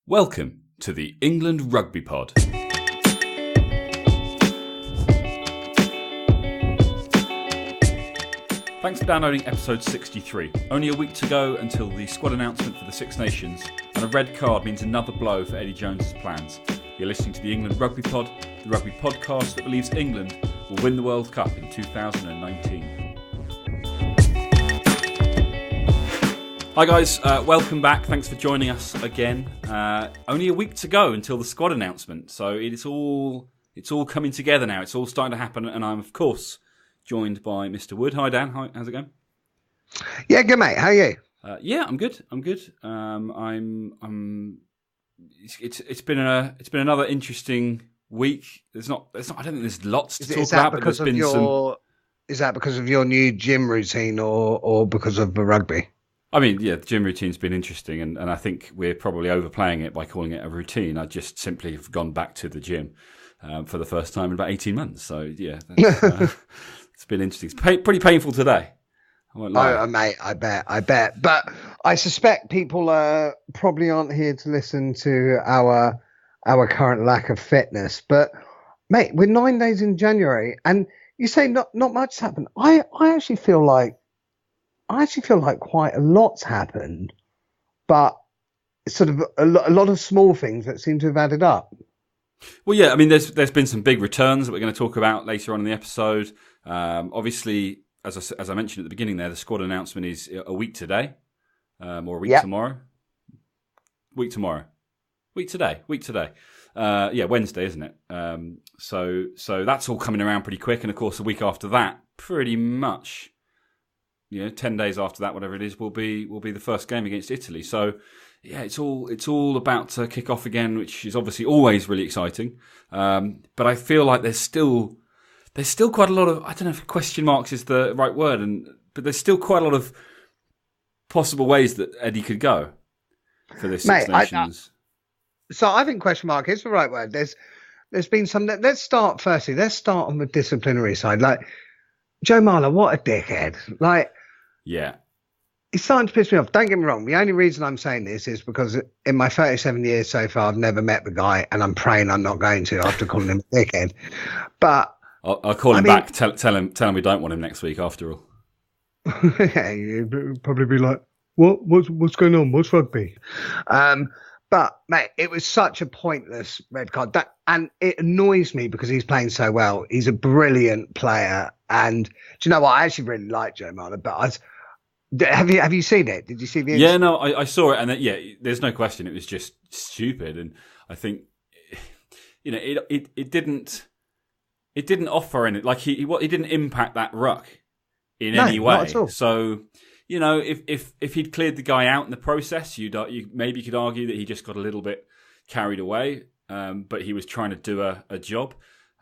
Welcome to the England Rugby Pod. Thanks for downloading episode 63. Only a week to go until the squad announcement for the Six Nations, and a red card means another blow for Eddie Jones's plans. You're listening to the England Rugby Pod, the rugby podcast that believes England will win the World Cup in 2019. Hi guys, welcome back. Thanks for joining us again. Only a week to go until the squad announcement, so it's all coming together now. It's all starting to happen, and I'm of course joined by Mr. Wood. Hi Dan, how's it going? Yeah, good mate. How are you? Yeah, I'm good. It's been another interesting week. I don't think there's lots to talk about, but there's been some. Is that because of your new gym routine, or because of the rugby? I mean, yeah, the gym routine's been interesting, and I think we're probably overplaying it by calling it a routine. I just simply have gone back to the gym for the first time in about 18 months. So, yeah, it's been interesting. It's pretty painful today. I won't lie. Oh, mate, I bet. But I suspect people probably aren't here to listen to our current lack of fitness. But, mate, we're 9 days in January, and you say not much happened. I actually feel like quite a lot's happened, but it's sort of a lot of small things that seem to have added up. Well, yeah, I mean, there's been some big returns that we're going to talk about later on in the episode. Obviously, as I mentioned at the beginning there, the squad announcement is a week today, or a week tomorrow. Week today. Yeah, Wednesday, isn't it? So that's all coming around pretty quick, and of course, a week after that, pretty much. 10 days after that, whatever it is, will be the first game against Italy. So, yeah, it's all about to kick off again, which is obviously always really exciting. But I feel like there's still quite a lot of, I don't know if question marks is the right word, but there's still quite a lot of possible ways that Eddie could go for this Six Nations. So I think question mark is the right word. There's been some. Let's start on the disciplinary side. Like Joe Marler, what a dickhead! Yeah. He's starting to piss me off. Don't get me wrong. The only reason I'm saying this is because in my 37 years so far, I've never met the guy, and I'm praying I'm not going to after calling him a dickhead. But I'll call him back. Tell him we don't want him next week after all. Yeah, you'd probably be like, what's going on? What's rugby? But mate, it was such a pointless red card. And it annoys me because he's playing so well. He's a brilliant player, and do you know what? I actually really like Joe Marler, but have you seen it? Did you see the? Yeah, no, I saw it, and there's no question. It was just stupid, and I think it didn't offer any, like he didn't impact that ruck in any way. Not at all. So if he'd cleared the guy out in the process, you maybe could argue that he just got a little bit carried away, but he was trying to do a job.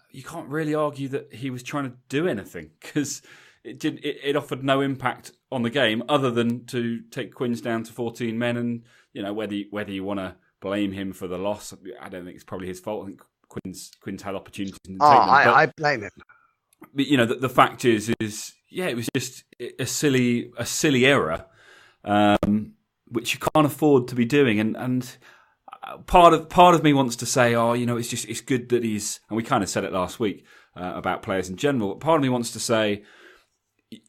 You can't really argue that he was trying to do anything because it offered no impact on the game other than to take Quins down to 14 men, and whether you want to blame him for the loss, I don't think it's probably his fault. I think Quins had opportunities to take them. I blame him. But the fact is it was just a silly error, which you can't afford to be doing, and part of me wants to say, it's good that he's, and we kind of said it last week about players in general, but part of me wants to say,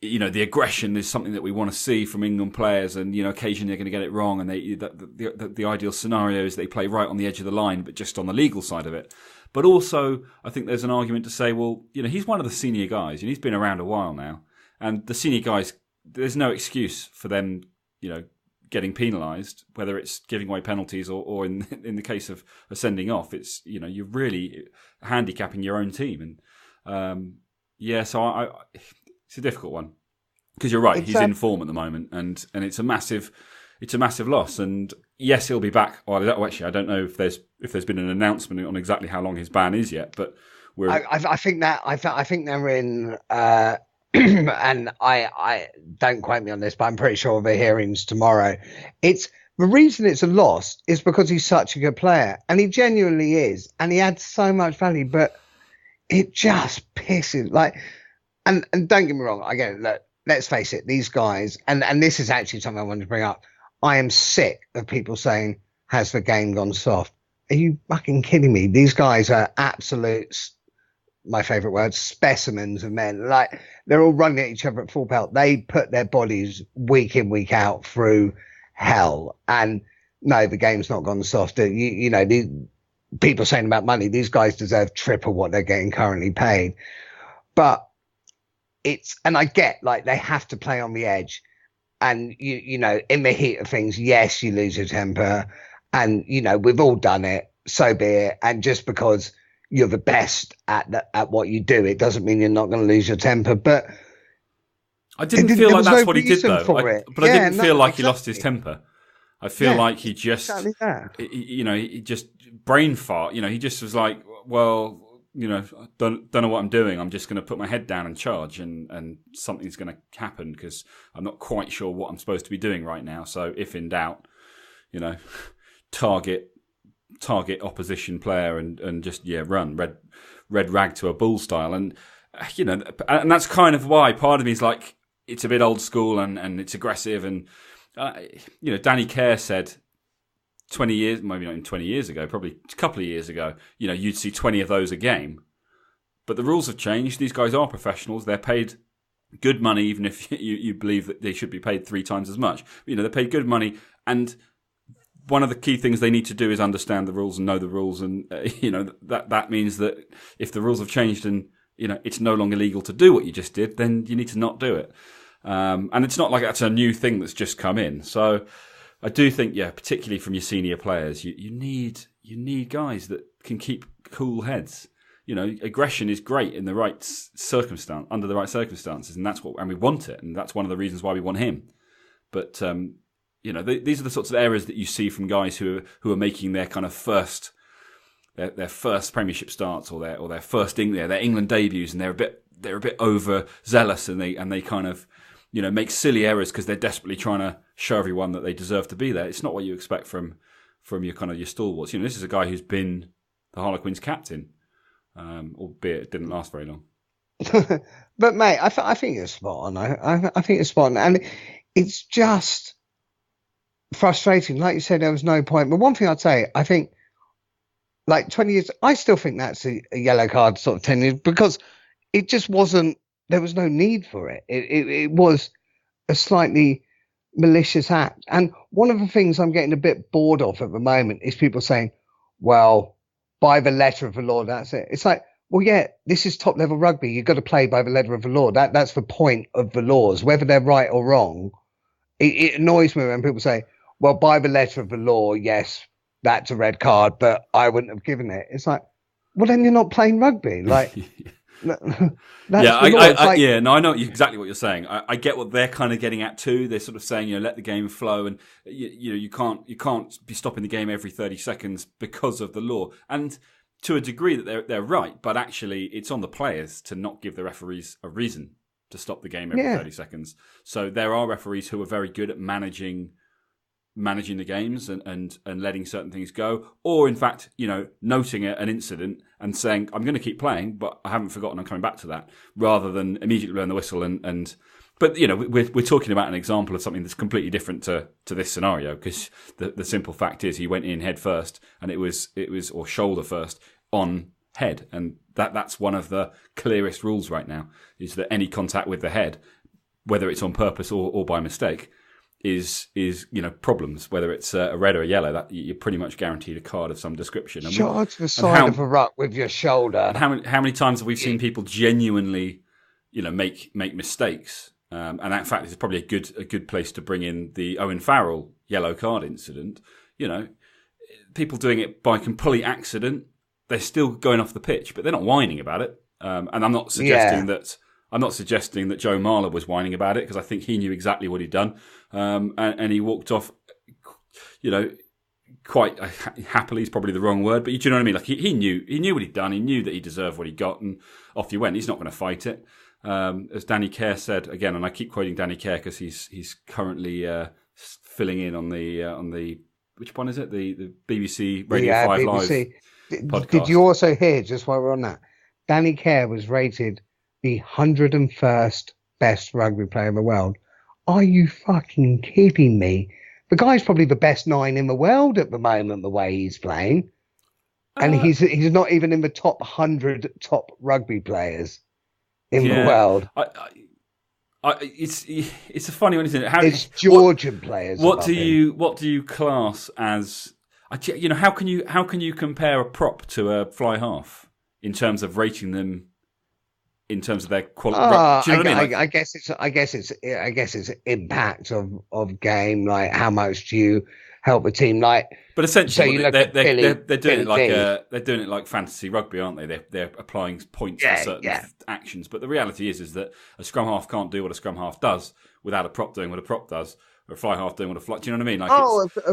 the aggression is something that we want to see from England players, and occasionally they're going to get it wrong, and the ideal scenario is they play right on the edge of the line, but just on the legal side of it. But also, I think there's an argument to say, well, he's one of the senior guys, and he's been around a while now, and the senior guys, there's no excuse for them, getting penalised, whether it's giving away penalties or in the case of a sending off, it's you're really handicapping your own team, and so it's a difficult one because you're right, he's in form at the moment, and it's a massive loss, and yes, he'll be back. Well, actually, I don't know if there's been an announcement on exactly how long his ban is yet, but I think they're in. And I don't quote me on this, but I'm pretty sure the hearings tomorrow. It's the reason it's a loss is because he's such a good player, and he genuinely is, and he adds so much value. But it just pisses and don't get me wrong. Again, look, let's face it, these guys, and this is actually something I wanted to bring up. I am sick of people saying, has the game gone soft? Are you fucking kidding me? These guys are absolute, my favourite word, specimens of men. Like, they're all running at each other at full pelt. They put their bodies week in, week out through hell. And no, the game's not gone soft. You know, the people saying about money, these guys deserve triple what they're getting currently paid. But and I get, like, they have to play on the edge. And, you know, in the heat of things, yes, you lose your temper. And, you know, we've all done it. So be it. And just because you're the best at what you do, it doesn't mean you're not going to lose your temper. But I didn't feel like that's what he did, though. I didn't feel like he lost his temper. I feel like he just, you know, he just brain fart. You know, he just was like, well, you know, don't know what I'm doing. I'm just going to put my head down and charge, and something's going to happen because I'm not quite sure what I'm supposed to be doing right now. So if in doubt, you know, target opposition player and just run red rag to a bull style. And you know, and that's kind of why part of me is like, it's a bit old school and it's aggressive. And you know, Danny Kerr said 20 years, maybe not even 20 years ago, probably a couple of years ago, you know, you'd see 20 of those a game. But the rules have changed. These guys are professionals. They're paid good money, even if you believe that they should be paid 3 times as much. You know, they're paid good money. And one of the key things they need to do is understand the rules and know the rules. And, you know, that means that if the rules have changed and, you know, it's no longer legal to do what you just did, then you need to not do it. And it's not like that's a new thing that's just come in. So I do think, particularly from your senior players, you need guys that can keep cool heads. You know, aggression is great in the right under the right circumstances, and we want it, and that's one of the reasons why we want him. But you know, these are the sorts of errors that you see from guys who are making their kind of first Premiership starts or their first their England debuts, and they're a bit overzealous, and they kind of, you know, make silly errors because they're desperately trying to show everyone that they deserve to be there. It's not what you expect from your kind of your stalwarts. You know, this is a guy who's been the Harlequins captain, albeit it didn't last very long. But mate, I think you're spot on. I think you're spot on, and it's just frustrating. Like you said, there was no point. But one thing I'd say, I think, like 20 years, I still think that's a yellow card sort of 10 years, because it just wasn't. There was no need for it. It was a slightly malicious act. And one of the things I'm getting a bit bored of at the moment is people saying, well, by the letter of the law, that's it. It's like, well, yeah, this is top level rugby. You've got to play by the letter of the law. That's the point of the laws, whether they're right or wrong. It annoys me when people say, well, by the letter of the law, yes, that's a red card, but I wouldn't have given it. It's like, well, then you're not playing rugby. Like, I know exactly what you're saying. I get what they're kind of getting at too. They're sort of saying, you know, let the game flow, and you know, you can't be stopping the game every 30 seconds because of the law. And to a degree that they're right, but actually it's on the players to not give the referees a reason to stop the game every 30 seconds. So there are referees who are very good at managing the games and letting certain things go, or in fact, you know, noting an incident and saying, I'm going to keep playing, but I haven't forgotten, I'm coming back to that, rather than immediately blowing the whistle. But you know, we're talking about an example of something that's completely different to this scenario, because the simple fact is he went in head first, and it was or shoulder first on head, and that's one of the clearest rules right now, is that any contact with the head, whether it's on purpose or by mistake, is you know, problems. Whether it's a red or a yellow, that you're pretty much guaranteed a card of some description. Charge the side of a ruck with your shoulder. And how many times have we seen people genuinely, you know, make mistakes? And in fact, it's probably a good place to bring in the Owen Farrell yellow card incident. You know, people doing it by complete accident, they're still going off the pitch, but they're not whining about it. And I'm not suggesting that. I'm not suggesting that Joe Marler was whining about it, because I think he knew exactly what he'd done, and he walked off, you know, quite happily. Is probably the wrong word, but do you know what I mean? Like he knew what he'd done. He knew that he deserved what he got, and off he went. He's not going to fight it. As Danny Kerr said again, and I keep quoting Danny Kerr because he's currently filling in on the which one is it? The BBC Radio 5 BBC. Live podcast. Did you also hear, just while we're on that, Danny Kerr was rated the 101st best rugby player in the world? Are you fucking kidding me? the guy's probably the best 9 in the world at the moment, the way he's playing. And he's not even in the top 100 top rugby players in the world. It's a funny one, isn't it? It's Georgian players. What do you class as? How can you compare a prop to a fly half in terms of rating them? In terms of their quality, do you know what I mean? I guess it's impact of game. Like how much do you help a team? Like, but essentially, so they're doing it like fantasy rugby, aren't they? They're applying points for certain actions. But the reality is that a scrum half can't do what a scrum half does without a prop doing what a prop does, or a fly half doing what a fly. Do you know what I mean? Like,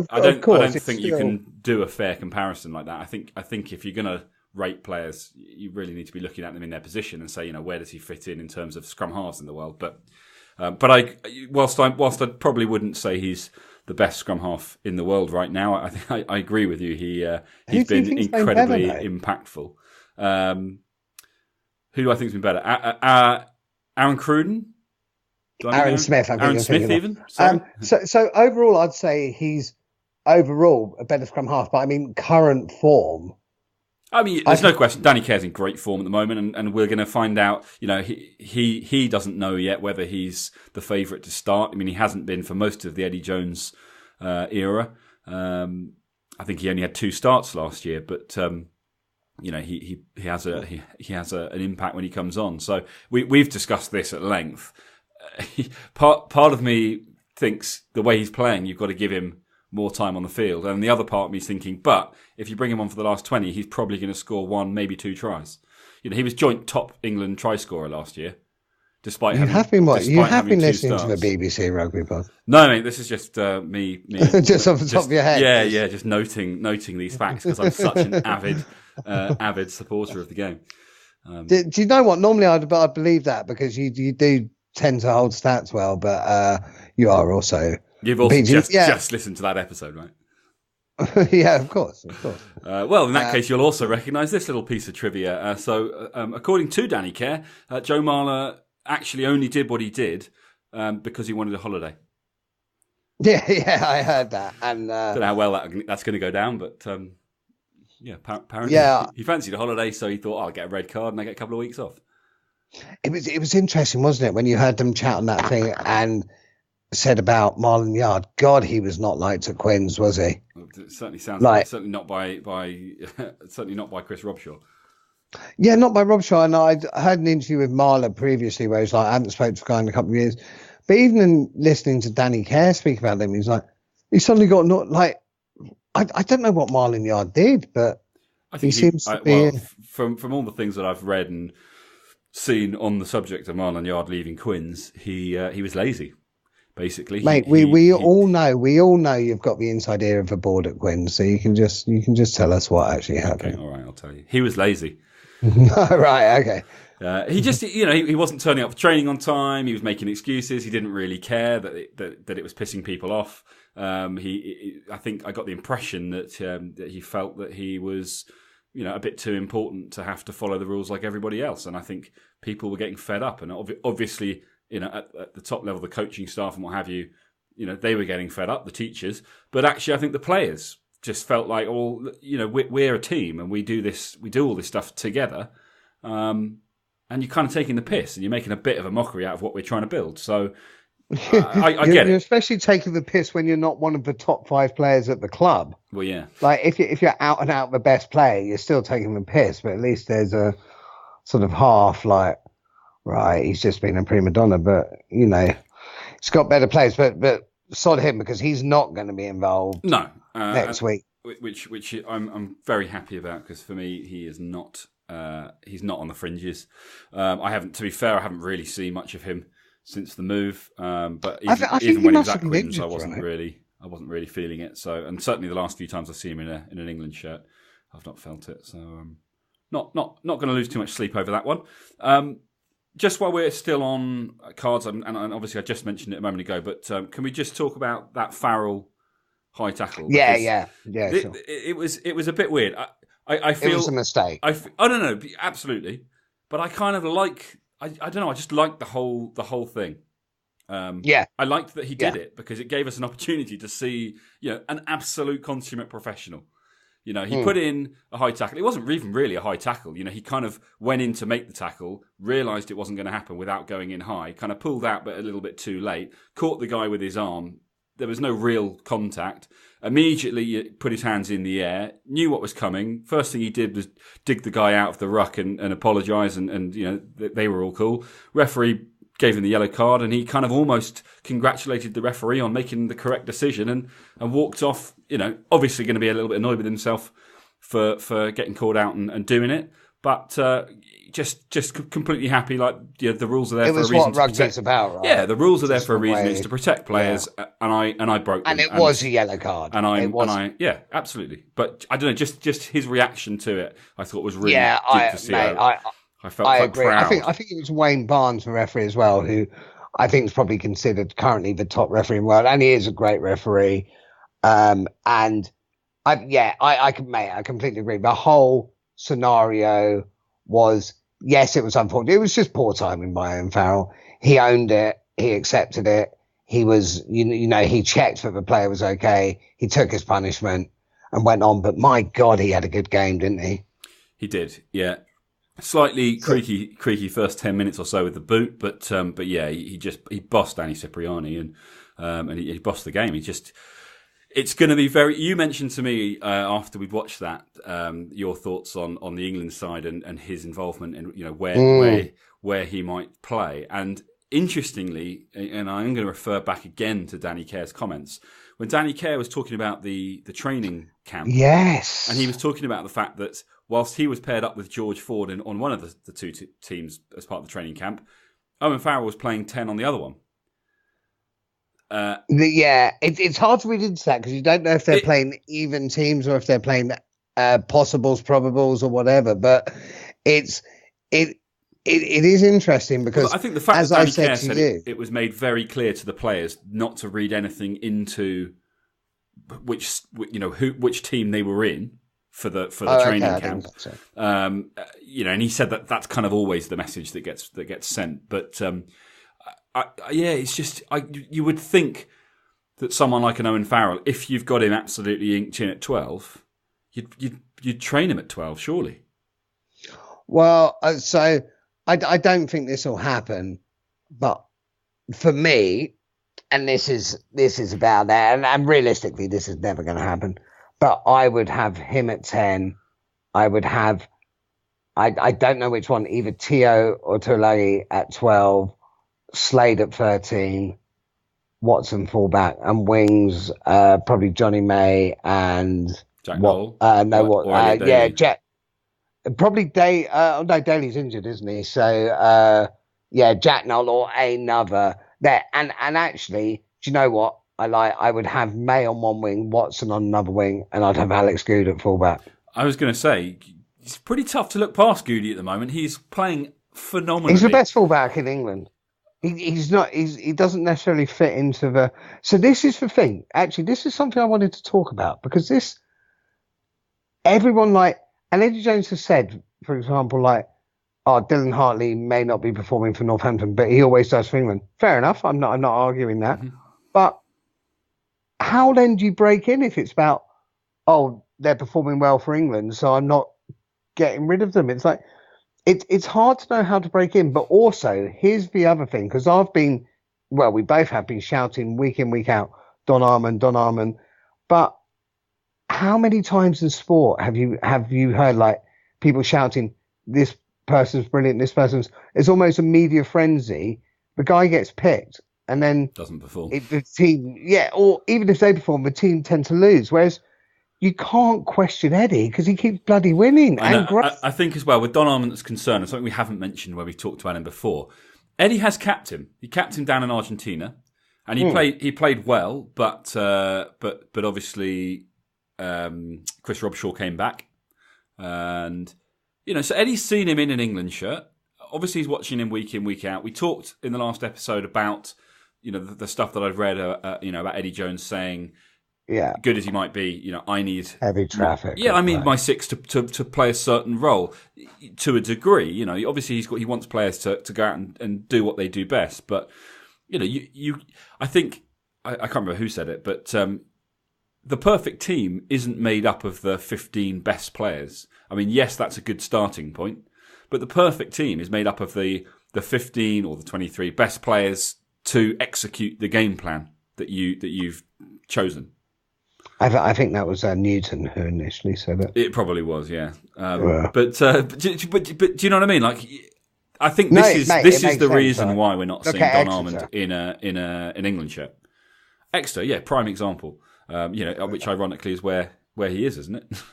I don't think you can do a fair comparison like that. I think if you're gonna rate players, you really need to be looking at them in their position and say, where does he fit in terms of scrum halves in the world? But whilst I probably wouldn't say he's the best scrum half in the world right now, I think I agree with you. He's been incredibly impactful. Who do I think's been better? Aaron Cruden? Aaron Smith. Aaron Smith, even. So overall, I'd say he's a better scrum half. But I mean, current form. I mean, there's no question. Danny Care's in great form at the moment, and we're going to find out. He doesn't know yet whether he's the favourite to start. I mean, he hasn't been for most of the Eddie Jones era. I think he only had 2 starts last year, but he has an impact when he comes on. So we've discussed this at length. Part of me thinks the way he's playing, you've got to give him more time on the field. And the other part of me is thinking, but if you bring him on for the last 20, he's probably going to score 1, maybe 2 tries. He was joint top England try scorer last year, despite you having have been listening starts. to the BBC Rugby pod. No, mate, this is just me just off the top of your head. Yeah, just noting these facts because I'm such an avid supporter of the game. Do you know what? Normally, I'd believe that because you do tend to hold stats well, but you are also. You've also just listened to that episode, right? Yeah, of course. Well, in that case, you'll also recognise this little piece of trivia. According to Danny Care, Joe Marler actually only did what he did because he wanted a holiday. Yeah, I heard that. And I don't know how well that's going to go down, but apparently he fancied a holiday, so he thought, I'll get a red card and I get a couple of weeks off. It was interesting, wasn't it, when you heard them chat on that thing and said about Marlon Yard. God, he was not liked at Quins, was he? It certainly sounds like certainly not by Chris Robshaw. Yeah, not by Robshaw. And I heard an interview with Marler previously where he's like, I haven't spoken to the guy in a couple of years. But even in listening to Danny Care speak about him, he's like, he suddenly got I don't know what Marlon Yard did, but I think he seems to be. Well, from all the things that I've read and seen on the subject of Marlon Yard leaving Quins, he was lazy. Basically, mate, we all know you've got the inside ear of the board at Quinn, so you can just tell us what actually happened. Okay, all right, I'll tell you. He was lazy. Right, okay. He just, he wasn't turning up for training on time. He was making excuses. He didn't really care that it was pissing people off. I think I got the impression that he felt that he was, a bit too important to have to follow the rules like everybody else. And I think people were getting fed up, and obviously. At the top level, the coaching staff and what have you, they were getting fed up, the teachers. But actually, I think the players just felt like, we're a team and we do all this stuff together. And you're kind of taking the piss and you're making a bit of a mockery out of what we're trying to build. So I get it. You're especially taking the piss when you're not one of the top 5 players at the club. Well, yeah. Like if you're out and out the best player, you're still taking the piss, but at least there's a sort of half like, right, he's just been a prima donna, but he's got better players. But sod him because he's not going to be involved. Next week, which I'm very happy about because for me he is not. He's not on the fringes. I haven't really seen much of him since the move. But even when he was at Quins, I wasn't really feeling it. So, and certainly the last few times I see him in an England shirt, I've not felt it. So, not going to lose too much sleep over that one. Just while we're still on cards, and obviously I just mentioned it a moment ago, but can we just talk about that Farrell high tackle? Yeah. Sure. It was a bit weird. I feel it was a mistake. I don't know, absolutely, but I kind of like. I don't know. I just like the whole thing. I liked that he did it because it gave us an opportunity to see, an absolute consummate professional. He put in a high tackle. It wasn't even really a high tackle. He kind of went in to make the tackle, realised it wasn't going to happen without going in high, kind of pulled out but a little bit too late, caught the guy with his arm. There was no real contact. Immediately put his hands in the air, knew what was coming. First thing he did was dig the guy out of the ruck and apologise, and they were all cool. Referee gave him the yellow card, and he kind of almost congratulated the referee on making the correct decision and walked off, obviously going to be a little bit annoyed with himself for getting called out and doing it. But just completely happy, the rules are there for a reason. It was what rugby's about, right? Yeah, the rules are there for a reason. It's to protect players, and I broke them. And it was a yellow card. Yeah, absolutely. But I don't know, just his reaction to it, I thought was really good to see. I felt quite agree. proud. I think it was Wayne Barnes, the referee as well, who I think is probably considered currently the top referee in the world, and he is a great referee. I completely agree. The whole scenario was, yes, it was unfortunate. It was just poor timing by Owen Farrell. He owned it. He accepted it. He was, he checked that the player was okay. He took his punishment and went on. But my God, he had a good game, didn't he? He did, yeah. Slightly creaky first 10 minutes or so with the boot, but yeah, he bossed Danny Cipriani and he bossed the game. It's going to be very. You mentioned to me after we'd watched that your thoughts on the England side and his involvement and where he might play. And interestingly, and I'm going to refer back again to Danny Care's comments when Danny Care was talking about the training camp. Yes, and he was talking about the fact that whilst he was paired up with George Ford on one of the two teams as part of the training camp, Owen Farrell was playing 10 on the other one. It's hard to read into that because you don't know if they're playing even teams or if they're playing possibles, probables, or whatever. But it is interesting because I think the fact that Danny Care said it was made very clear to the players not to read anything into which team they were in for the training camp. So. And he said that's kind of always the message that gets sent, but. It's just you would think that someone like an Owen Farrell, if you've got him absolutely inked in at 12, you'd train him at 12, surely. Well, so I don't think this will happen, but for me, and this is about that, and realistically, this is never going to happen. But I would have him at 10. I would have, I don't know which one, either Tio or Tulagi at 12. Slade at 13, Watson fullback, and wings probably Johnny May and Jack Noel. Jack. Probably Day. No, Daly's injured, isn't he? So Jack Noel or another there. And actually, do you know what? I would have May on one wing, Watson on another wing, and I'd have Alex Good at fullback. I was going to say it's pretty tough to look past Goody at the moment. He's playing phenomenally. He's the best fullback in England. He's not. He doesn't necessarily fit into the. So this is the thing. Actually, this is something I wanted to talk about because everyone and Eddie Jones has said, for example, Dylan Hartley may not be performing for Northampton, but he always does for England. Fair enough. I'm not arguing that. Mm-hmm. But how then do you break in if it's about they're performing well for England, so I'm not getting rid of them? It's like. It's hard to know how to break in, but also here's the other thing, because we both have been shouting week in, week out, Don Armand, but how many times in sport have you heard people shouting, this person's brilliant, it's almost a media frenzy. The guy gets picked and then doesn't perform. The team, or even if they perform, the team tend to lose, whereas you can't question Eddie because he keeps bloody winning. I think as well, with Don Armand's concern, something we haven't mentioned where we've talked about him before, Eddie has capped him. He capped him down in Argentina, and he played well, but obviously Chris Robshaw came back, and so Eddie's seen him in an England shirt. Obviously, he's watching him week in, week out. We talked in the last episode about the stuff that I've read about Eddie Jones saying. Yeah, good as he might be, I need heavy traffic. Yeah, I mean my six to play a certain role to a degree. Obviously he wants players to go out and do what they do best. But I think I can't remember who said it, but the perfect team isn't made up of the 15 best players. I mean, yes, that's a good starting point, but the perfect team is made up of the 15 or the 23 best players to execute the game plan that you've chosen. I think that was Newton who initially said it. It probably was, yeah. But do you know what I mean? Like, I think this is the reason why we're not seeing Don Armand in an England shirt. Exeter, yeah, prime example. Which ironically is where he is, isn't it?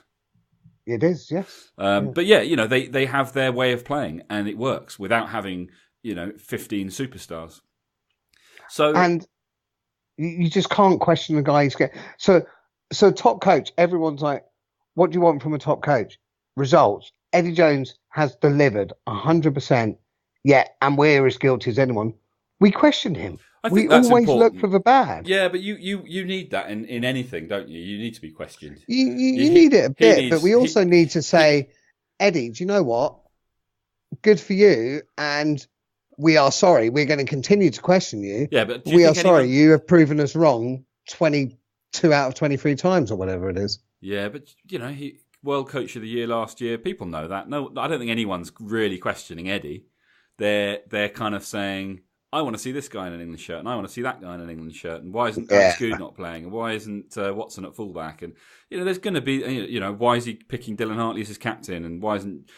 It is, yes. But yeah, they have their way of playing, and it works without having 15 superstars. So and you just can't question the guy. So top coach. Everyone's like, what do you want from a top coach? Results. Eddie Jones has delivered 100%. Yeah, and we're as guilty as anyone. We question him. We always look for the bad. Yeah, but you need that in anything, don't you? You need to be questioned. You need it a bit, but we also need to say, Eddie, do you know what? Good for you, and we are sorry. We're going to continue to question you. Yeah, but we are sorry. You have proven us wrong 22 out of 23 times or whatever it is. Yeah, but he World Coach of the Year last year. People know that. No, I don't think anyone's really questioning Eddie. They're kind of saying, I want to see this guy in an England shirt, and I want to see that guy in an England shirt, and why isn't Alex Good not playing, and why isn't Watson at fullback, and there's going to be, why is he picking Dylan Hartley as his captain, and why isn't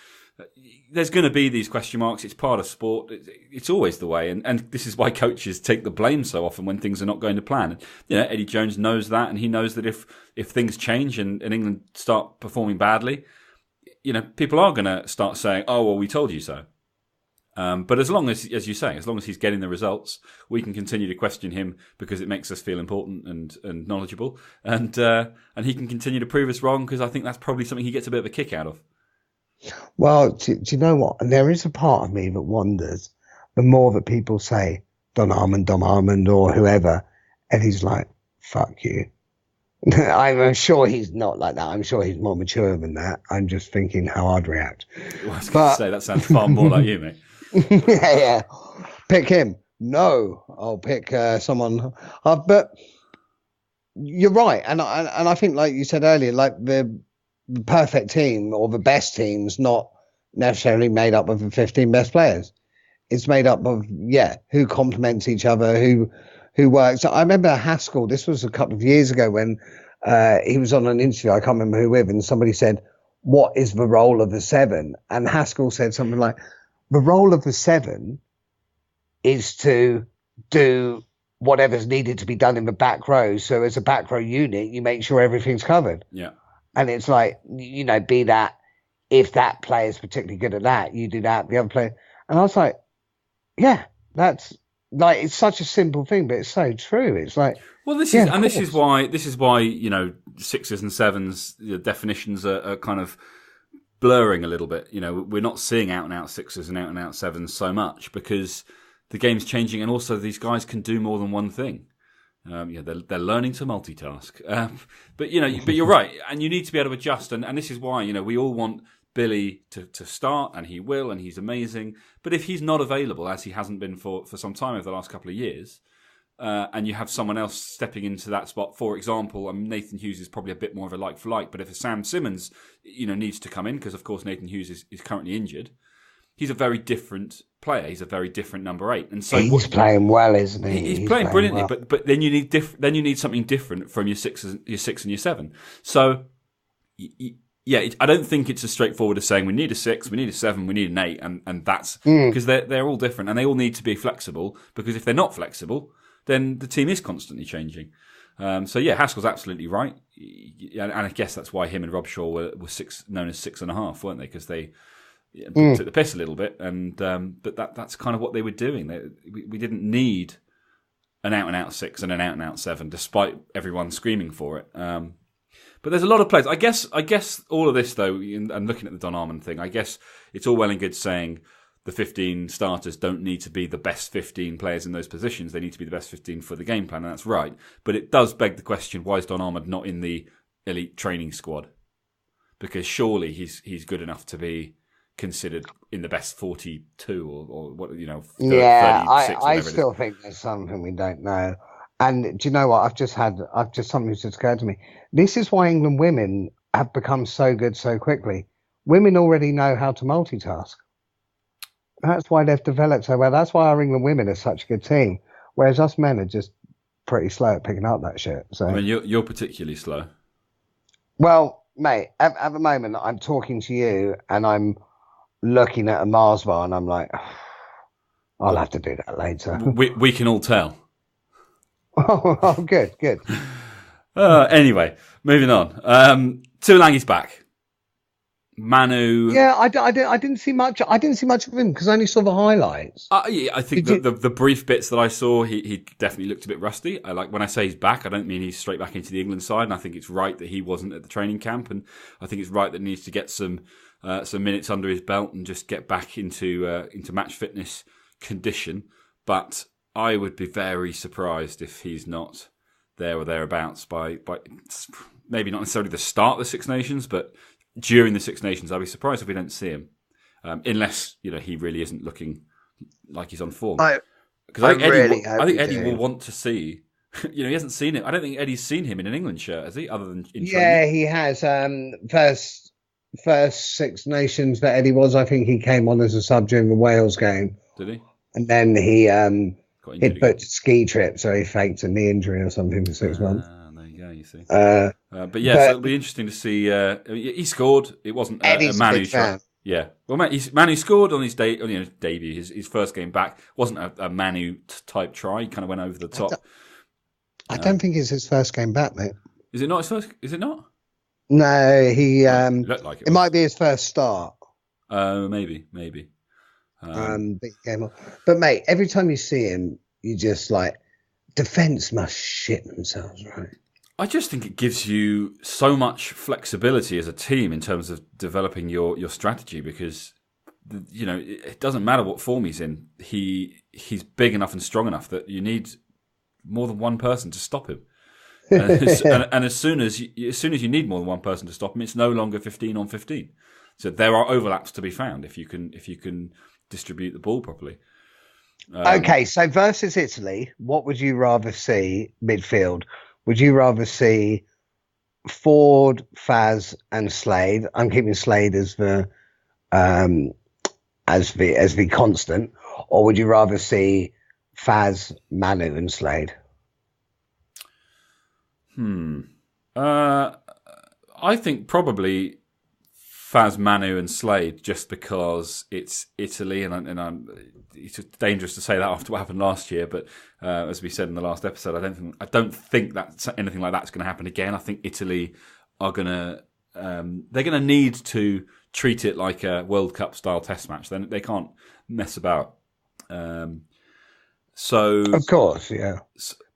there's going to be these question marks. It's part of sport. It's always the way, and this is why coaches take the blame so often when things are not going to plan. Eddie Jones knows that, and he knows that if things change and England start performing badly, people are going to start saying, "Oh, well, we told you so." But as long as you say, as long as he's getting the results, we can continue to question him because it makes us feel important and knowledgeable, and he can continue to prove us wrong because I think that's probably something he gets a bit of a kick out of. Well, do you know what? And there is a part of me that wonders, the more that people say Don Armand, or whoever, and he's like, fuck you. I'm sure he's not like that. I'm sure he's more mature than that. I'm just thinking how I'd react. Well, I was going to say, that sounds far more like you, mate. yeah. Pick him. No, I'll pick someone. But you're right. And I think, like you said earlier, like the perfect team or the best team's not necessarily made up of the 15 best players. It's made up of who complements each other, who works. I remember Haskell, this was a couple of years ago when he was on an interview, I can't remember who with, and somebody said, what is the role of the seven? And Haskell said something like, the role of the seven is to do whatever's needed to be done in the back row. So as a back row unit, you make sure everything's covered. Yeah. And it's like, be that, if that player is particularly good at that, you do that, the other player. And I was like, yeah, that's like, it's such a simple thing, but it's so true. It's like, well, this is why sixes and sevens, the definitions are kind of blurring a little bit. We're not seeing out and out sixes and out sevens so much because the game's changing, and also these guys can do more than one thing. They're learning to multitask. But you're right, and you need to be able to adjust. And this is why we all want Billy to start, and he will, and he's amazing. But if he's not available, as he hasn't been for some time over the last couple of years, and you have someone else stepping into that spot, for example, Nathan Hughes is probably a bit more of a like for like. But if Sam Simmons, needs to come in, because of course Nathan Hughes is currently injured, he's a very different player. He's a very different number 8, and so he's playing well, isn't he? He's playing brilliantly, well. but then you need something different from your 6 and your 7. So I don't think it's as straightforward as saying we need a 6, we need a 7, we need an 8, and that's because they're all different, and they all need to be flexible. Because if they're not flexible, then the team is constantly changing. Haskell's absolutely right, and I guess that's why him and Rob Shaw were known as 6.5, weren't they? Because they took the piss a little bit, and but that's kind of what they were doing. We didn't need an out-and-out 6 and an out-and-out 7, despite everyone screaming for it. But there's a lot of players. I guess all of this, though, and looking at the Don Armand thing, I guess it's all well and good saying the 15 starters don't need to be the best 15 players in those positions. They need to be the best 15 for the game plan, and that's right. But it does beg the question, why is Don Armand not in the elite training squad? Because surely he's good enough to be considered in the best 42 or what 36, I still think there's something we don't know. And do you know what? I've just something's just occurred to me. This is why England women have become so good so quickly. Women already know how to multitask. That's why they've developed so well. That's why our England women are such a good team, whereas us men are just pretty slow at picking up that shit. So I mean, you're particularly slow. Well, mate, at the moment I'm talking to you and I'm looking at a Mars bar and I'm like, I'll have to do that later. We can all tell. Oh, good. Anyway, moving on. Tuolangi's back. Manu. Yeah, I didn't see much. I didn't see much of him because I only saw the highlights. Yeah, I think the brief bits that I saw, he definitely looked a bit rusty. When I say he's back, I don't mean he's straight back into the England side. And I think it's right that he wasn't at the training camp, and I think it's right that he needs to get some minutes under his belt and just get back into match fitness condition. But I would be very surprised if he's not there or thereabouts by maybe not necessarily the start of the Six Nations, but during the Six Nations. I'd be surprised if we don't see him, unless he really isn't looking like he's on form. Because I think Eddie will want to see. He hasn't seen him. I don't think Eddie's seen him in an England shirt, has he? Other than in training? He has. First Six Nations that Eddie was. I think he came on as a sub during the Wales game. Did he? And then he'd booked a ski trip, so he faked a knee injury or something for 6 months. There you go, you see. But so it'll be interesting to see. He scored. It wasn't a Manu shot. Yeah. Well, Manu scored on his debut, his first game back. Wasn't a Manu type try. He kind of went over the top. I don't think it's his first game back, mate. Is it not his first? Is it not? No, he. Looked like it might be his first start. Maybe. Big game on. But mate, every time you see him, you just defence must shit themselves, right? I just think it gives you so much flexibility as a team in terms of developing your strategy, because it doesn't matter what form he's in. He's big enough and strong enough that you need more than one person to stop him. And as soon as you need more than one person to stop him, it's no longer 15 on 15. So there are overlaps to be found if you can distribute the ball properly. Okay, so versus Italy, what would you rather see midfield? Would you rather see Ford, Faz, and Slade? I'm keeping Slade as the constant, or would you rather see Faz, Manu, and Slade? I think probably Faz, Manu, and Slade, just because it's Italy, and it's dangerous to say that after what happened last year. But as we said in the last episode, I don't think that anything like that's going to happen again. I think Italy are they're gonna need to treat it like a World Cup style Test match. Then they can't mess about. So of course, yeah.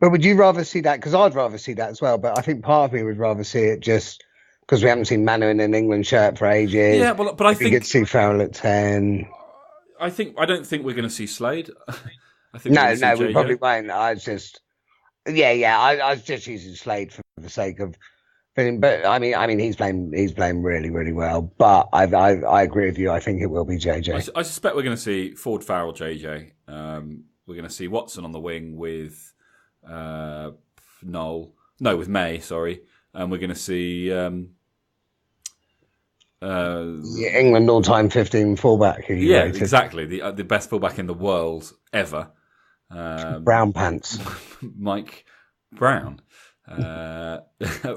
But would you rather see that? Because I'd rather see that as well. But I think part of me would rather see it just because we haven't seen Manu in an England shirt for ages. Yeah, but I think you could see Farrell at 10. I don't think we're going to see Slade. I think no, we probably won't. I was just using Slade for the sake of feeling. But I mean, he's playing really, really well. But I agree with you. I think it will be JJ. I suspect we're going to see Ford, Farrell, JJ. We're going to see Watson on the wing with with May. Sorry, and we're going to see England all-time 15 fullback. Yeah, exactly. The best fullback in the world ever. Brown pants. Mike Brown,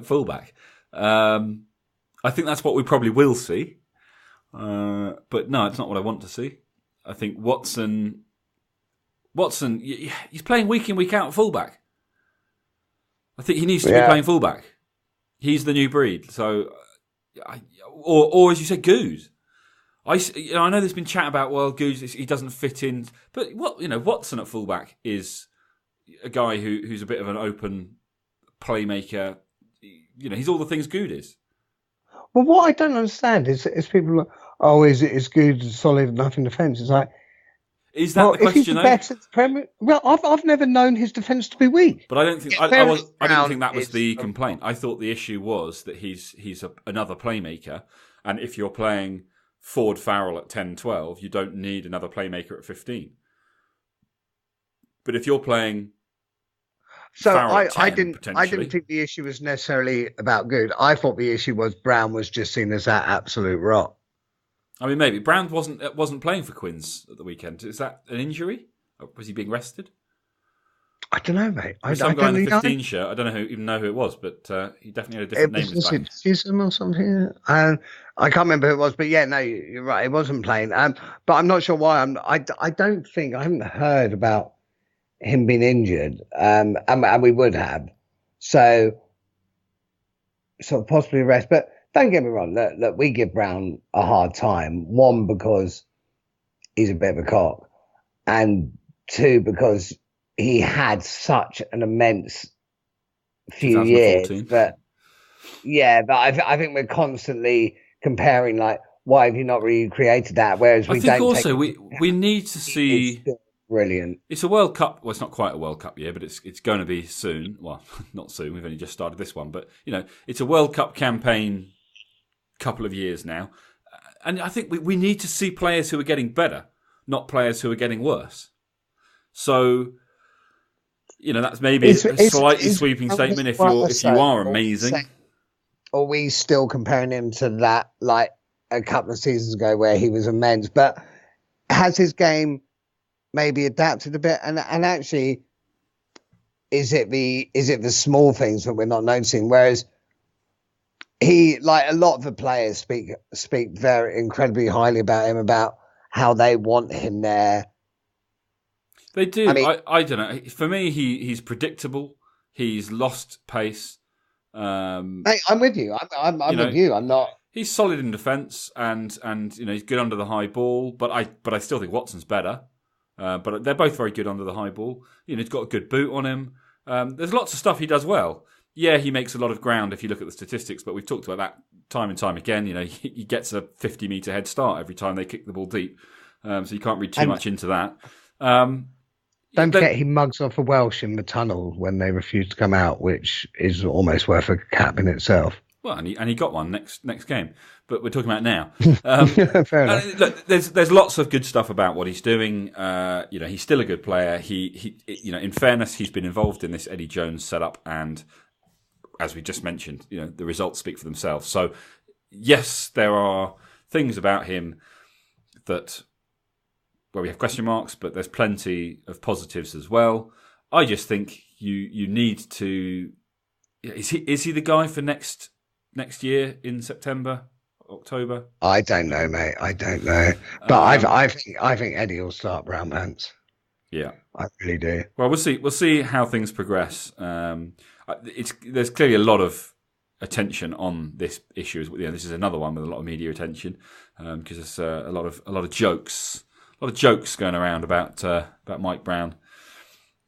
fullback. I think that's what we probably will see. But no, it's not what I want to see. I think Watson, he's playing week in, week out fullback. I think he needs to be playing fullback. He's the new breed. So, or as you said, Goose. I know there's been chat about Goose, he doesn't fit in, but Watson at fullback is a guy who's a bit of an open playmaker. He's all the things Good is. Well, what I don't understand is people like, is Good solid enough in defence? It's like, is that the question? I've never known his defence to be weak. But I don't think I didn't think that was the complaint. I thought the issue was that he's another playmaker, and if you're playing Ford Farrell at 10, 12, you don't need another playmaker at 15. But if you're playing Farrell at 10, I didn't think the issue was necessarily about Good. I thought the issue was Brown was just seen as that absolute rot. I mean, maybe Brown wasn't playing for Quins at the weekend. Is that an injury? Or was he being rested? I don't know, mate. Some guy in the 15 shirt. I don't even know who it was, but he definitely had a different name. Was it Chisholm or something? I can't remember who it was, but yeah, no, you're right. It wasn't playing. But I'm not sure why. I don't think I haven't heard about him being injured, and we would have. So possibly rest. But don't get me wrong. Look, we give Brown a hard time. One, because he's a bit of a cock, and two, because he had such an immense few years. But I think we're constantly comparing, like, why have you not recreated that? Whereas we need to see. Brilliant. It's a World Cup. Well, it's not quite a World Cup year, but it's going to be soon. Well, not soon. We've only just started this one, but it's a World Cup campaign. Couple of years now, and I think we need to see players who are getting better, not players who are getting worse. So. That's maybe a slightly sweeping statement if you are amazing. Are we still comparing him to that, like a couple of seasons ago where he was immense? But has his game maybe adapted a bit? And actually, is it the small things that we're not noticing? Whereas he, like a lot of the players, speak very incredibly highly about him, about how they want him there. They do. I don't know. For me, he's predictable. He's lost pace. Mate, I'm with you. I'm with you. I'm not. He's solid in defence, and he's good under the high ball. But I still think Watson's better. But they're both very good under the high ball. He's got a good boot on him. There's lots of stuff he does well. Yeah, he makes a lot of ground if you look at the statistics. But we've talked about that time and time again. He gets a 50-metre head start every time they kick the ball deep. So you can't read too much into that. Don't forget he mugs off a Welsh in the tunnel when they refuse to come out, which is almost worth a cap in itself. Well, and he got one next game, but we're talking about now. Fair enough. Look, there's lots of good stuff about what he's doing. He's still a good player. He in fairness, he's been involved in this Eddie Jones setup, and as we just mentioned, the results speak for themselves. So yes, there are things about him where we have question marks, but there's plenty of positives as well. I just think you need to. Is he the guy for next year in September, October? I don't know, mate. I don't know, but I think Eddie will start Brown Pants. Yeah, I really do. Well, we'll see. We'll see how things progress. There's clearly a lot of attention on this issue. This is another one with a lot of media attention because there's a lot of jokes. A lot of jokes going around about Mike Brown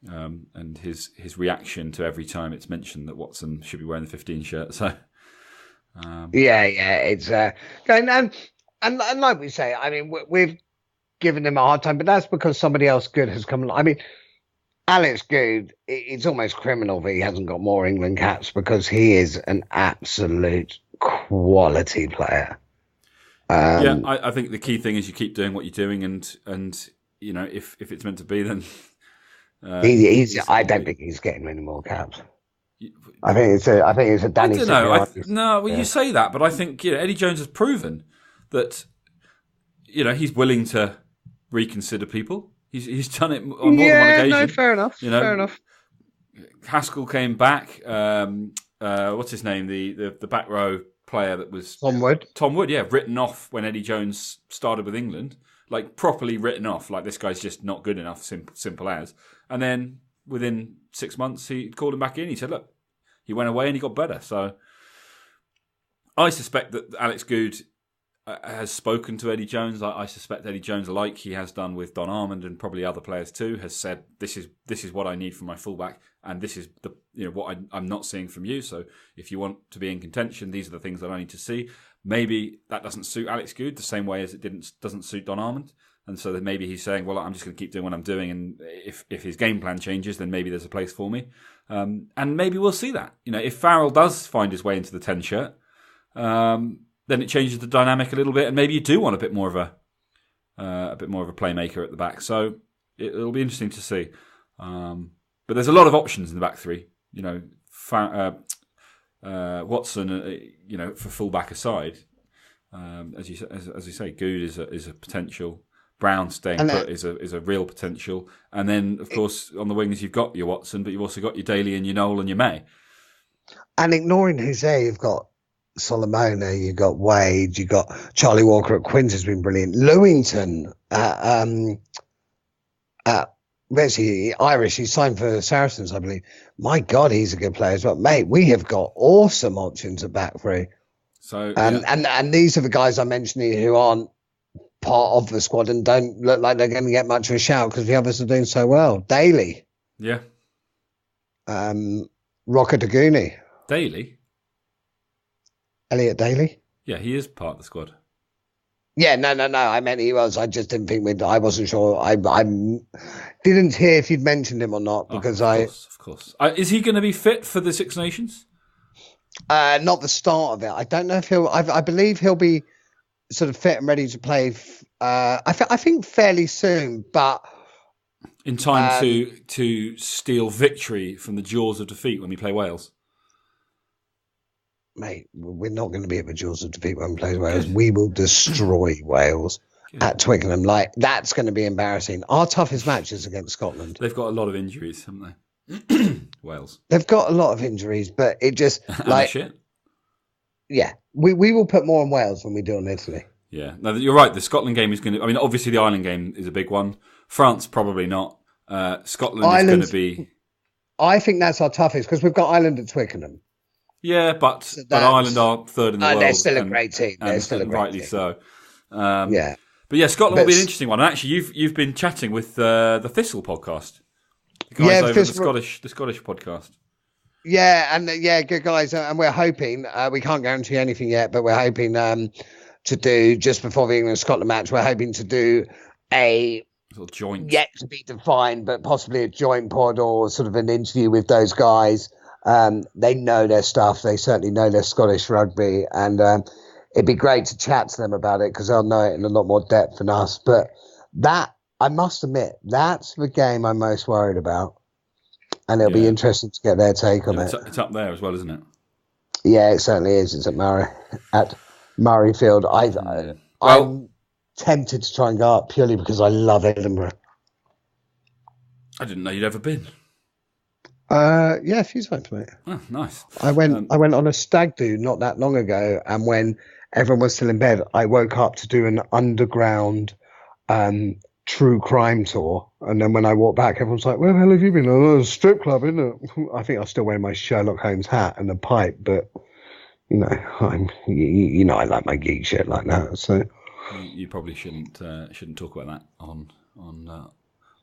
and his reaction to every time it's mentioned that Watson should be wearing the 15 shirt. So it's going and like we say, I mean, we've given him a hard time, but that's because somebody else good has come. I mean, Alex Good, it's almost criminal that he hasn't got more England caps because he is an absolute quality player. I think the key thing is you keep doing what you're doing, and if it's meant to be, then I don't think he's getting any more caps. I think it's a Danny. I don't know. You say that, but I think Eddie Jones has proven that he's willing to reconsider people. He's done it on more than one occasion. No, fair enough. Fair enough. Haskell came back. What's his name? The back row player that was Tom Wood, written off when Eddie Jones started with England, like properly written off, like this guy's just not good enough, simple as. And then within 6 months, he called him back in. He said, look, he went away and he got better. So I suspect that Alex Good has spoken to Eddie Jones. I suspect Eddie Jones, like he has done with Don Armand and probably other players too, has said, this is what I need from my fullback, and this is what I'm not seeing from you. So if you want to be in contention, these are the things that I need to see. Maybe that doesn't suit Alex Good the same way as it doesn't suit Don Armand. And so then maybe he's saying, well, I'm just going to keep doing what I'm doing, and if his game plan changes, then maybe there's a place for me. And maybe we'll see that. If Farrell does find his way into the 10 shirt, then it changes the dynamic a little bit, and maybe you do want a bit more of a playmaker at the back. So it'll be interesting to see. But there's a lot of options in the back three. You know, Watson, for fullback aside, as you say, Good is a potential. Brown staying put is a real potential, and then of course on the wings you've got your Watson, but you've also got your Daly and your Noel and your May. And ignoring who's there, you've got Solomona, you've got Wade, you've got Charlie Walker at Quins has been brilliant. Lewington, where's he? Irish. He signed for Saracens, I believe. My God, he's a good player as well, mate. We have got awesome options at back three. So and these are the guys I mentioned here who aren't part of the squad and don't look like they're going to get much of a shout because the others are doing so well. Daly. Yeah. Rocker Daguni. Daly? Elliot Daly? Yeah, he is part of the squad. Yeah, no. I meant he was. I just didn't think I wasn't sure. I didn't hear if you'd mentioned him or not because Of course. Is he going to be fit for the Six Nations? Not the start of it. I don't know if he'll. I believe he'll be sort of fit and ready to play. I think fairly soon, but in time to steal victory from the jaws of defeat when we play Wales. Mate, we're not going to be at the jaws of defeat when we play Wales. We will destroy Wales at Twickenham. Like, that's going to be embarrassing. Our toughest match is against Scotland. They've got a lot of injuries, haven't they? Wales. They've got a lot of injuries, but it just like shit. Yeah, we will put more on Wales than we do on Italy. Yeah, no, you're right. The Scotland game is going to. I mean, obviously the Ireland game is a big one. France probably not. Scotland is going to be. I think that's our toughest because we've got Ireland at Twickenham. Yeah, but Ireland are third in the world. They're still a great team. They're still a great rightly team. So. Yeah, but yeah, Scotland will be an interesting one. And actually, you've been chatting with the Thistle podcast. The guys over at the Scottish podcast. Yeah, and good guys, and we're hoping we can't guarantee anything yet, but we're hoping to do just before the England-Scotland match. We're hoping to do a sort of joint, yet to be defined, but possibly a joint pod or sort of an interview with those guys. They know their stuff. They certainly know their Scottish rugby, and it'd be great to chat to them about it because they'll know it in a lot more depth than us. But that, I must admit, that's the game I'm most worried about. And it'll be interesting to get their take on it. It's up there as well, isn't it? Yeah, it certainly is. It's at Murrayfield. I'm tempted to try and go up purely because I love Edinburgh. I didn't know you'd ever been. Yeah, a few times, mate. Oh, nice. I went on a stag do not that long ago, and when everyone was still in bed, I woke up to do an underground true crime tour, and then when I walked back, everyone's like, "Where the hell have you been?" Oh, a strip club, isn't it? I think I was still wearing my Sherlock Holmes hat and a pipe, but I like my geek shit like that. So you probably shouldn't talk about that on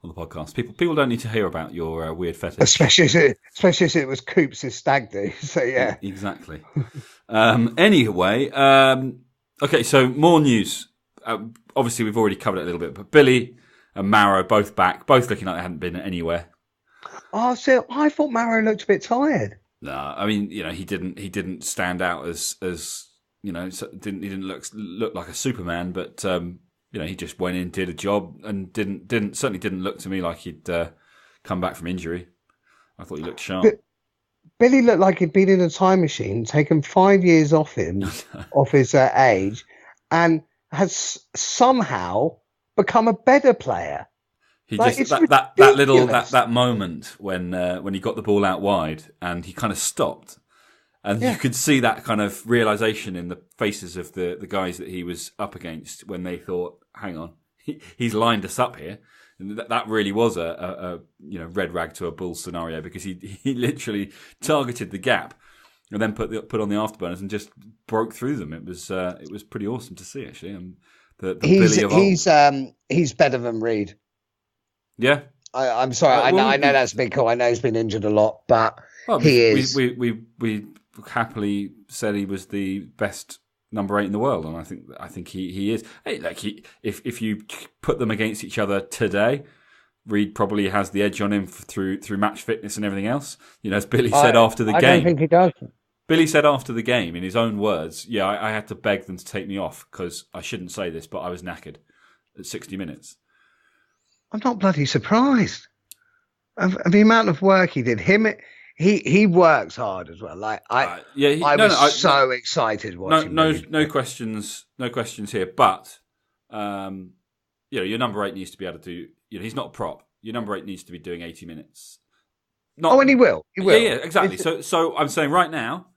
the podcast. People don't need to hear about your weird fetish, especially if it was Coops' stag do. So yeah, exactly. Anyway, okay, so more news. Obviously, we've already covered it a little bit, but Billy and Maro both back, both looking like they hadn't been anywhere. Oh, so I thought Maro looked a bit tired. No, I mean, he didn't stand out as he didn't look like a Superman, but he just went in, did a job, and certainly didn't look to me like he'd come back from injury. I thought he looked sharp. But Billy looked like he'd been in a time machine, taken 5 years off him, off his age, and has somehow become a better player. He just that moment when he got the ball out wide and he kind of stopped, and you could see that kind of realization in the faces of the guys that he was up against when they thought, "Hang on, he's lined us up here." And that really was a red rag to a bull scenario because he literally targeted the gap and then put on the afterburners and just broke through them. It was pretty awesome to see, actually. And he's better than Reid. Yeah, I'm sorry. I know that's a big call. I know he's been injured a lot, but he is. We happily said he was the best number 8 in the world, and I think he is. Hey, if you put them against each other today, Reid probably has the edge on him through match fitness and everything else. As Billy said after the game. I don't think he does. Billy said after the game, in his own words, "Yeah, I had to beg them to take me off because I shouldn't say this, but I was knackered at 60 minutes." I'm not bloody surprised of the amount of work he did. He works hard as well. Like I was so excited watching. No questions here. But your number 8 needs to be able to do. He's not a prop. Your number 8 needs to be doing 80 minutes. And he will. He will. Yeah, exactly. So I'm saying right now,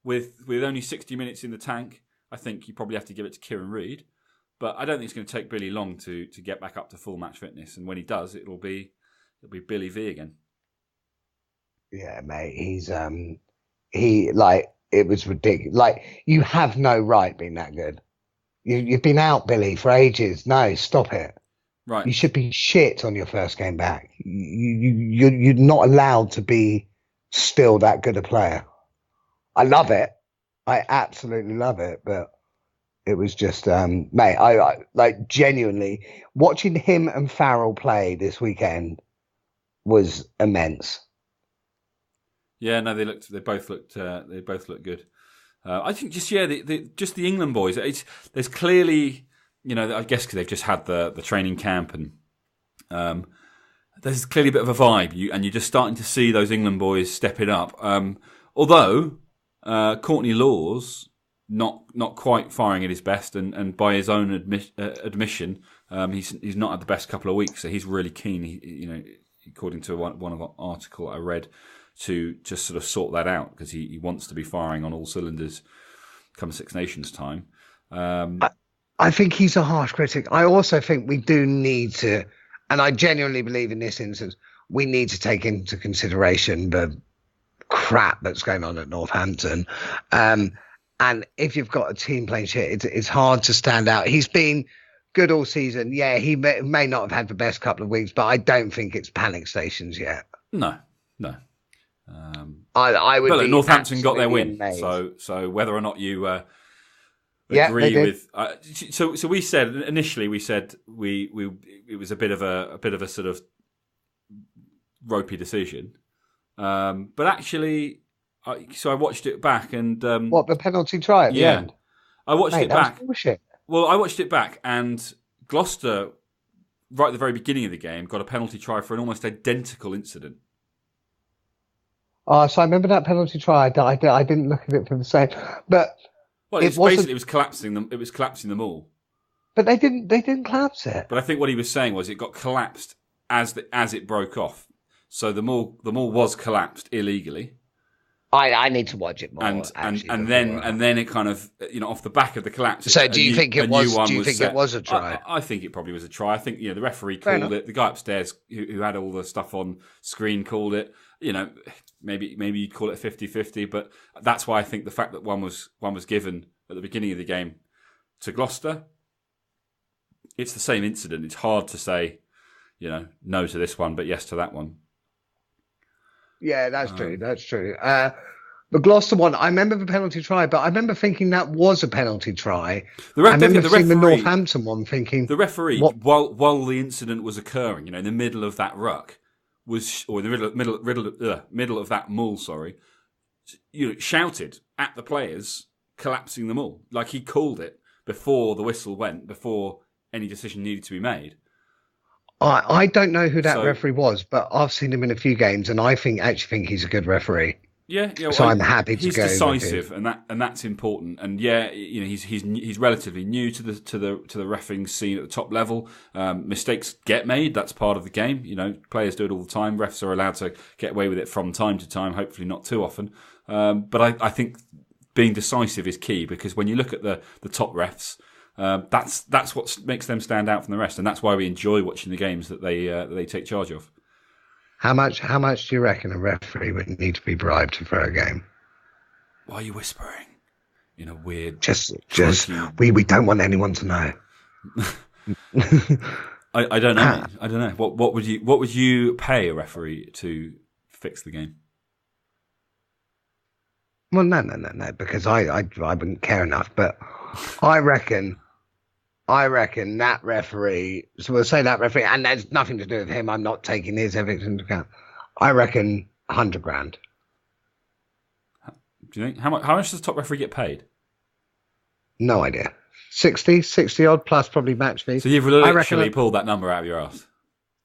with only 60 minutes in the tank, I think you probably have to give it to Kieran Reid. But I don't think it's going to take Billy long to get back up to full match fitness. And when he does, it'll be Billy V again. Yeah, mate. It was ridiculous. Like, you have no right being that good. You've been out, Billy, for ages. No, stop it. Right. You should be shit on your first game back. You're not allowed to be still that good a player. I love it. I absolutely love it. But it was just, mate, I like genuinely watching him and Farrell play this weekend was immense. Yeah, no, they both looked good. I think just the England boys. There's clearly, I guess because they've just had the training camp, and there's clearly a bit of a vibe. You're just starting to see those England boys stepping up. Although Courtney Lawes not quite firing at his best, and by his own admission, he's not had the best couple of weeks. So he's really keen. According to one of the article I read, to just sort of sort that out because he wants to be firing on all cylinders come Six Nations time. I think he's a harsh critic. I also think we do need to, and I genuinely believe in this instance, we need to take into consideration the crap that's going on at Northampton. And if you've got a team playing shit, it's hard to stand out. He's been good all season. Yeah, he may not have had the best couple of weeks, but I don't think it's panic stations yet. No. I would. But Northampton got their win, so whether or not you agree with, so we said initially it was a bit of a sort of ropey decision, but actually, I watched it back and the penalty try at the end? I watched it back. Bullshit. Well, I watched it back, and Gloucester, right at the very beginning of the game, got a penalty try for an almost identical incident. Oh, so I remember that penalty try. I didn't look at it for the same, but it was collapsing them. It was collapsing them all. But they didn't collapse it. But I think what he was saying was it got collapsed as it broke off. So the mall was collapsed illegally. I need to watch it more. And then it kind of off the back of the collapse. So do you think it was a try? I think it probably was a try. I think the referee called it. The guy upstairs who had all the stuff on screen called it. Maybe you'd call it 50-50, but that's why I think the fact that one was given at the beginning of the game to Gloucester, it's the same incident. It's hard to say, no to this one, but yes to that one. Yeah, that's true. That's true. The Gloucester one, I remember the penalty try, but I remember thinking that was a penalty try. I remember seeing the Northampton one thinking... The referee, while the incident was occurring, in the middle of that ruck, in the middle of that mull, shouted at the players, collapsing them all. Like he called it before the whistle went, before any decision needed to be made. I don't know who that referee was, but I've seen him in a few games, and I actually think he's a good referee. Yeah. So I'm happy to go. He's decisive, and that's important. And he's relatively new to the reffing scene at the top level. Mistakes get made. That's part of the game. Players do it all the time. Refs are allowed to get away with it from time to time. Hopefully not too often. But I think being decisive is key because when you look at the top refs. That's what makes them stand out from the rest, and that's why we enjoy watching the games that they take charge of. How much do you reckon a referee would need to be bribed to throw a game? Why are you whispering in a weird? Just we don't want anyone to know. I don't know. I don't know. What would you pay a referee to fix the game? Well, no, because I wouldn't care enough. But I reckon that referee. So we'll say that referee, and there's nothing to do with him. I'm not taking his evidence into account. I reckon 100 grand. Do you think? How much does the top referee get paid? No idea. 60 odd plus probably match fee. So you've literally pulled that number out of your ass.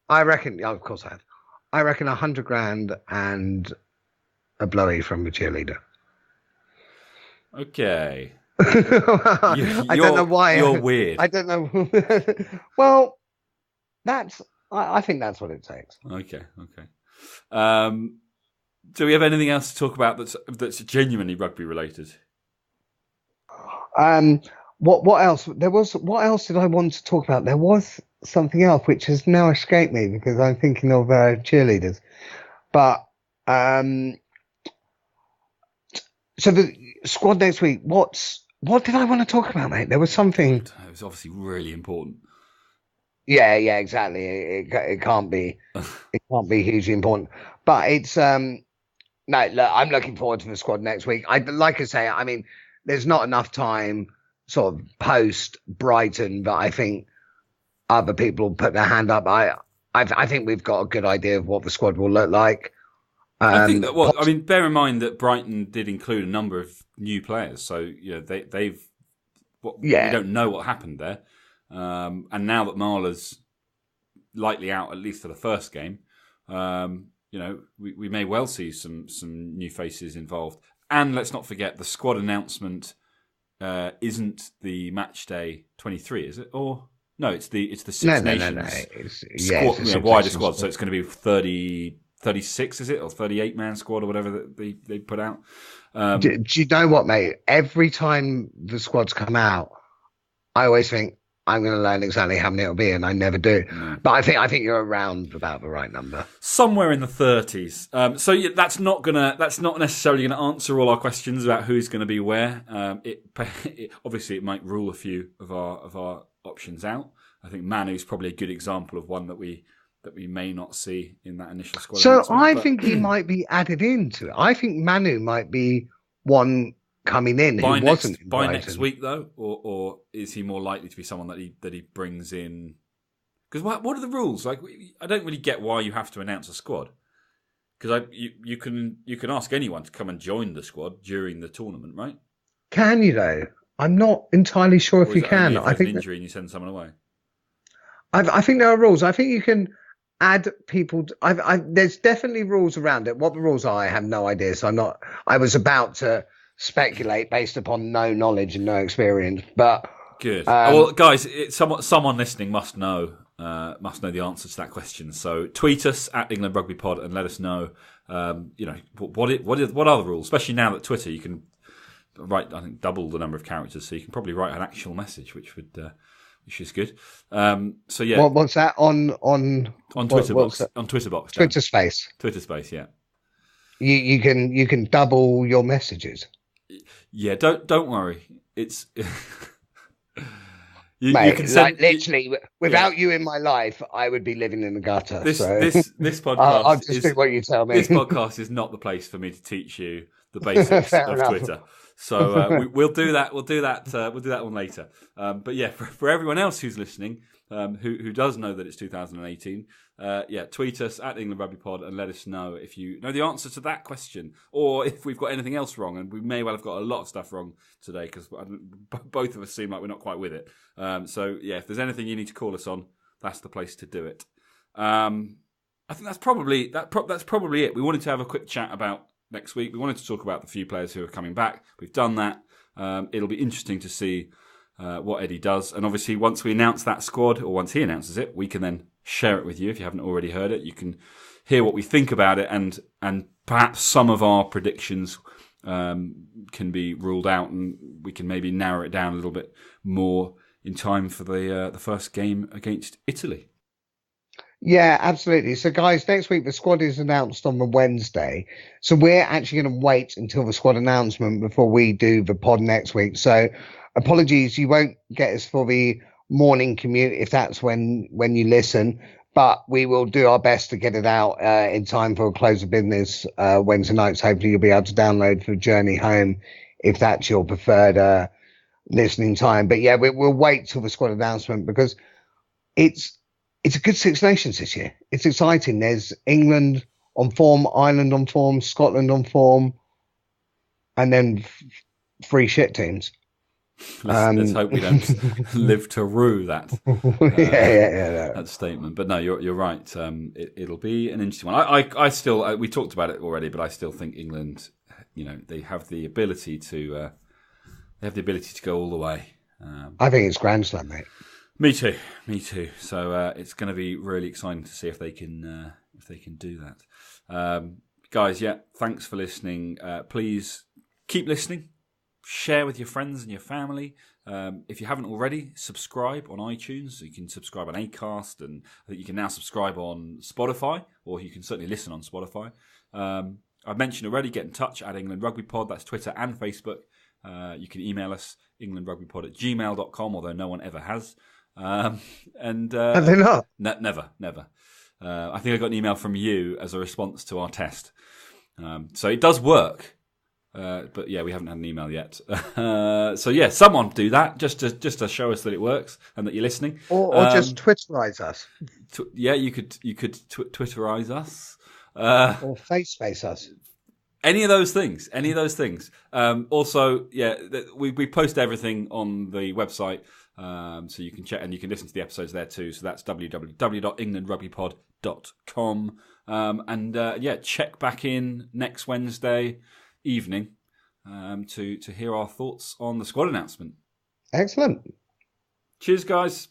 I reckon. Of course I have. I reckon 100 grand and a blowy from a cheerleader. Okay. I don't know why. You're weird. I don't know. Well, I think that's what it takes. Okay. Do we have anything else to talk about that's genuinely rugby related? What else? What else did I want to talk about? There was something else which has now escaped me because I'm thinking of cheerleaders. But so the squad next week. What did I want to talk about, mate? There was something. It was obviously really important. Yeah, exactly. It can't be. It can't be hugely important. But it's no. Look, I'm looking forward to the squad next week. Like I say, I mean, there's not enough time sort of post Brighton, but I think other people put their hand up. I think we've got a good idea of what the squad will look like. I think that, bear in mind that Brighton did include a number of new players, so they've. We don't know what happened there, and now that Marler's likely out at least for the first game, we may well see some new faces involved. And let's not forget the squad announcement isn't the match day 23, is it? Or no, it's the Six Nations squad, wider squad. So it's going to be 36, is it, or 38-man squad or whatever that they put out. Do you know what, mate? Every time the squads come out, I always think I'm going to learn exactly how many it'll be, and I never do. No. But I think you're around about the right number, somewhere in the 30s. That's not necessarily going to answer all our questions about who's going to be where. Obviously it might rule a few of our options out. I think Manu's probably a good example of one that we may not see in that initial squad. So I think he might be added into it. I think Manu might be one coming in who wasn't in by next week, though, or is he more likely to be someone that he brings in? Because what are the rules? Like, I don't really get why you have to announce a squad. Because you can ask anyone to come and join the squad during the tournament, right? Can you though? I'm not entirely sure if you can. I think an injury and you send someone away. I think there are rules. I think you can add people. There's definitely rules around it. What the rules are, I have no idea. So I was about to speculate based upon no knowledge and no experience. But good. Well, guys, someone listening must know the answer to that question. So tweet us at England Rugby Pod and let us know. What are the rules? Especially now that Twitter, you can write, I think, double the number of characters, so you can probably write an actual message, which is good. So yeah, what's that on Twitter box? On Twitter box, Twitter Space, yeah. You can double your messages. Yeah, don't worry. It's you can send, literally without you in my life, I would be living in the gutter. This podcast. I'll just do what you tell me. This podcast is not the place for me to teach you the basics of Twitter. So we'll do that. We'll do that one later. But yeah, for everyone else who's listening, who does know that it's 2018, tweet us at England Rugby Pod and let us know if you know the answer to that question, or if we've got anything else wrong. And we may well have got a lot of stuff wrong today because both of us seem like we're not quite with it. So yeah, if there's anything you need to call us on, that's the place to do it. I think that's probably it. We wanted to have a quick chat about next week. We wanted to talk about the few players who are coming back. We've done that. It'll be interesting to see what Eddie does. And obviously, once we announce that squad, or once he announces it, we can then share it with you. If you haven't already heard it, you can hear what we think about it, and perhaps some of our predictions can be ruled out, and we can maybe narrow it down a little bit more in time for the first game against Italy. Yeah, absolutely. So, guys, next week the squad is announced on the Wednesday. So we're actually going to wait until the squad announcement before we do the pod next week. So apologies, you won't get us for the morning commute if that's when you listen. But we will do our best to get it out in time for a close of business Wednesday night. So hopefully you'll be able to download for the journey home if that's your preferred listening time. But yeah, we'll wait till the squad announcement because it's a good Six Nations this year. It's exciting. There's England on form, Ireland on form, Scotland on form. and then three shit teams. Let's hope we don't live to rue that that statement. But no, you're right. It'll be an interesting one. I still we talked about it already, but I still think England, they have the ability to go all the way. I think it's Grand Slam, mate. Me too. So it's going to be really exciting to see if they can do that. Guys, thanks for listening. Please keep listening. Share with your friends and your family. If you haven't already, subscribe on iTunes. You can subscribe on Acast, and I think you can now subscribe on Spotify, or you can certainly listen on Spotify. I've mentioned already, get in touch at England Rugby Pod. That's Twitter and Facebook. You can email us, englandrugbypod@gmail.com, although no one ever has. Have they not? Never. I think I got an email from you as a response to our test. So it does work. But we haven't had an email yet. So someone do that just to show us that it works and that you're listening, or just Twitterize us. You could Twitterize us, or face us. Any of those things. Also, we post everything on the website, so you can check and you can listen to the episodes there too. So that's www.englandrugbypod.com. Check back in next Wednesday evening to hear our thoughts on the squad announcement. Excellent. Cheers, guys.